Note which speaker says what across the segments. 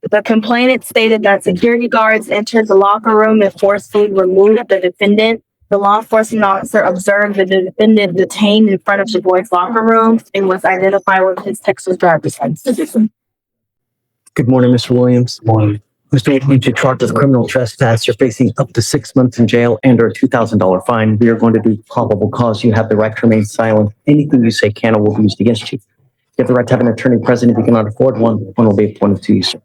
Speaker 1: The complainant stated that security guards entered the locker room and forcefully removed the defendant. The law enforcement officer observed the defendant detained in front of the boys' locker room and was identified with his Texas driver's license.
Speaker 2: Good morning, Mr. Williams.
Speaker 3: Morning.
Speaker 2: Mr. Williams, you're charged with criminal trespass. You're facing up to 6 months in jail and or a $2,000 fine. We are going to do probable cause. You have the right to remain silent. Anything you say can or will be used against you. You have the right to have an attorney present. If you cannot afford one will be appointed to you, sir.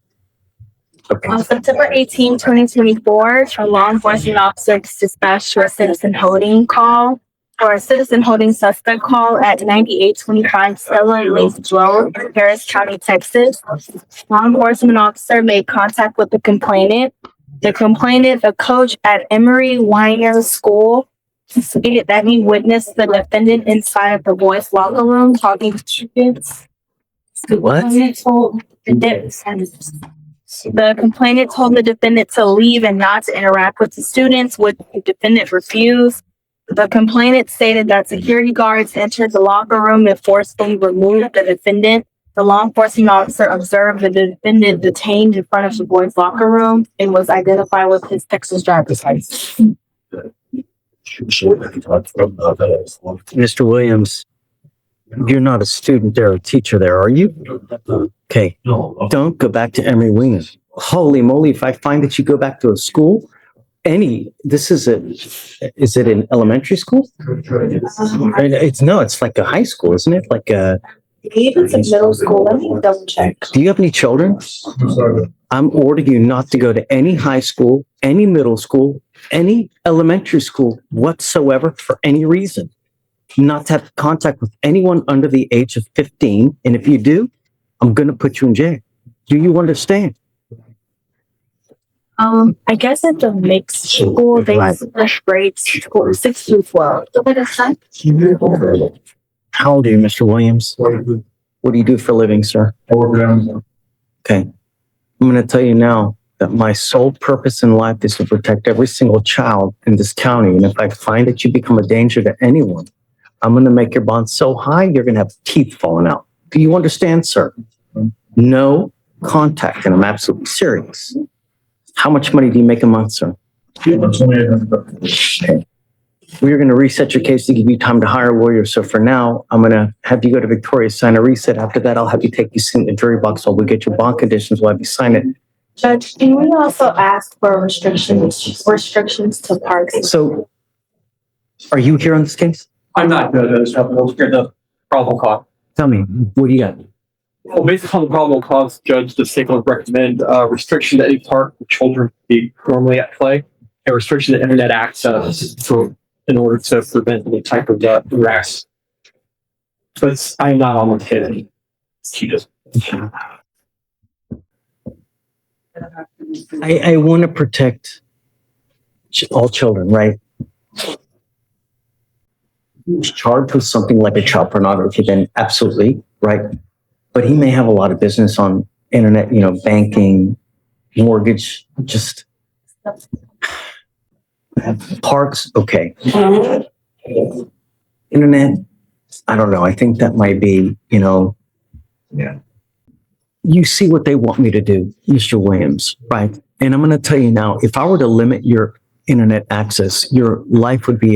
Speaker 2: Okay.
Speaker 1: On September 18, 2024, a law enforcement officer dispatched to a citizen holding call or a citizen holding suspect call at 9825 Stella Lace Road in Harris County, Texas. Law enforcement officer made contact with the complainant. The complainant, a coach at Emory Weiner School, stated that he witnessed the defendant inside of the boys' locker room talking to students.
Speaker 2: What?
Speaker 1: The complainant told the defendant to leave and not to interact with the students, which the defendant refused. The complainant stated that security guards entered the locker room and forcefully removed the defendant. The law enforcement officer observed the defendant detained in front of the boys' locker room and was identified with his Texas driver's license.
Speaker 2: Mr. Williams, you're not a student there or a teacher there, are you? Okay. Don't go back to Emory Weiner. Holy moly, if I find that you go back to a school, is it an elementary school? It's like a high school, isn't it? Like a...
Speaker 1: Even some middle school, let me double check.
Speaker 2: Do you have any children? I'm ordering you not to go to any high school, any middle school, any elementary school whatsoever for any reason. Not to have contact with anyone under the age of 15. And if you do, I'm going to put you in jail. Do you understand?
Speaker 1: I guess it's a mixed school. They switch grades, school 6 through 12.
Speaker 2: How old are you, Mr. Williams? What do you do for a living, sir? Okay. I'm going to tell you now that my sole purpose in life is to protect every single child in this county. And if I find that you become a danger to anyone, I'm going to make your bond so high, you're going to have teeth falling out. Do you understand, sir? No contact, and I'm absolutely serious. How much money do you make a month, sir? Okay. We're going to reset your case to give you time to hire a lawyer. So for now, I'm going to have you go to Victoria, sign a reset. After that, I'll have you take you sit in the jury box while we get your bond conditions while we sign it.
Speaker 1: Judge, can we also ask for restrictions to parks?
Speaker 2: So are you here on this case?
Speaker 3: I'm not good at this. I'm scared of probable cause.
Speaker 2: Tell me, what do you got?
Speaker 3: Well, based upon the probable cause, Judge, the state would recommend restriction to any park where children be normally at play, and restriction to internet access in order to prevent any type of harass. But I'm not on the kid. He does.
Speaker 2: I want to protect all children, right? He's charged with something like a child pornography, then absolutely, right? But he may have a lot of business on internet, banking, mortgage, just parks. Okay. Internet, I don't know. I think that might be,
Speaker 3: Yeah.
Speaker 2: You see what they want me to do, Mr. Williams, right? And I'm going to tell you now, if I were to limit your internet access, your life would be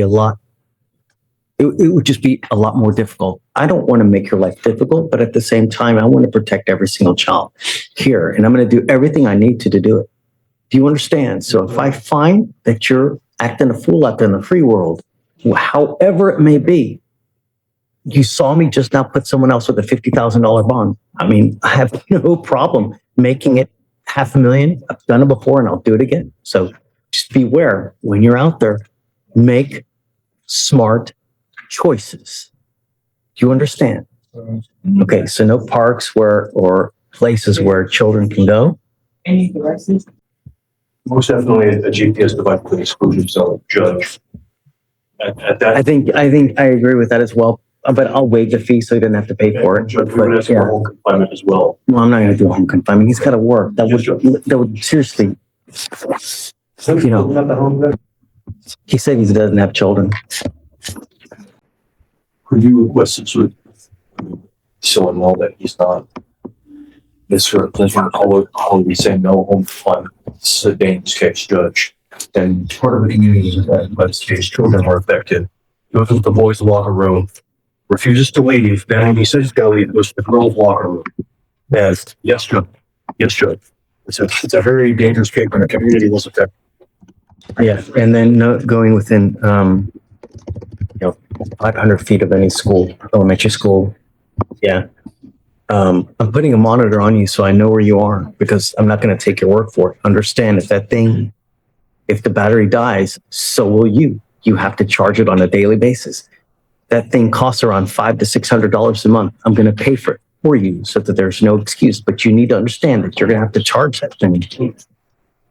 Speaker 2: it would just be a lot more difficult. I don't want to make your life difficult, but at the same time, I want to protect every single child here. And I'm going to do everything I need to do it. Do you understand? So if I find that you're acting a fool out there in the free world, however it may be, you saw me just now put someone else with a $50,000 bond. I mean, I have no problem making it $500,000. I've done it before and I'll do it again. So just beware when you're out there, make smart choices. Do you understand? Okay, so no parks or places where children can go.
Speaker 1: Any devices?
Speaker 4: Most definitely a GPS device with exclusion, so Judge. At that,
Speaker 2: I think I agree with that as well. But I'll waive the fee so he doesn't have to pay for it.
Speaker 4: Judge, we're asking for home confinement as well.
Speaker 2: Well, I'm not going to do home confinement. He's got to work. That would seriously, he said he doesn't have children.
Speaker 4: Could you request it so in law that he's not Mr. Clinton Holloway saying no home fund. It's a dangerous case, Judge. And part of the community is that by this case, children are affected. Goes into the boys' locker room, refuses to leave. Then when he says he's got to leave, goes to the girls' locker room. And yes, Judge. Yes, Judge. It's a very dangerous case when the community was affected.
Speaker 2: Yeah, and then going within, 500 feet of any school, elementary school. Yeah. I'm putting a monitor on you so I know where you are because I'm not going to take your word for it. Understand if the battery dies, so will you. You have to charge it on a daily basis. That thing costs around $500 to $600 a month. I'm going to pay for it for you so that there's no excuse, but you need to understand that you're going to have to charge that thing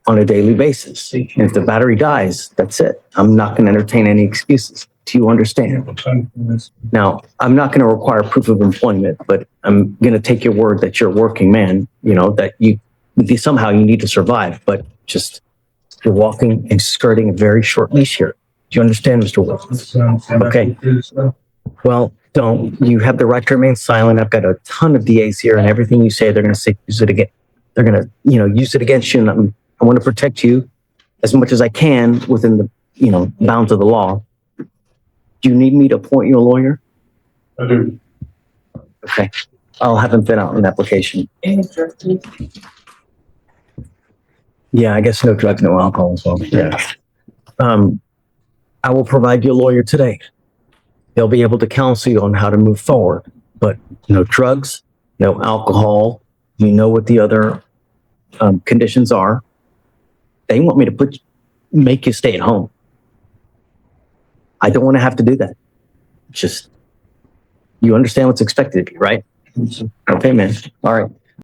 Speaker 2: on a daily basis. And if the battery dies, that's it. I'm not going to entertain any excuses. Do you understand? Now, I'm not going to require proof of employment, but I'm going to take your word that you're a working man, that somehow you need to survive, but just you're walking and skirting a very short leash here. Do you understand, Mr. Wilson? Okay. Well, you have the right to remain silent. I've got a ton of DAs here and everything you say, they're going to say, use it again. They're going to, use it against you. And I want to protect you as much as I can within the, bounds of the law. Do you need me to appoint you a lawyer?
Speaker 4: I do.
Speaker 2: Okay. I'll have him fill out an application. Yeah, I guess no drugs, no alcohol as well. Yeah. I will provide you a lawyer today. They'll be able to counsel you on how to move forward, but no drugs, no alcohol. You know what the other conditions are. They want me to make you stay at home. I don't want to have to do that. Just, you understand what's expected of you, right? Okay, man. All right.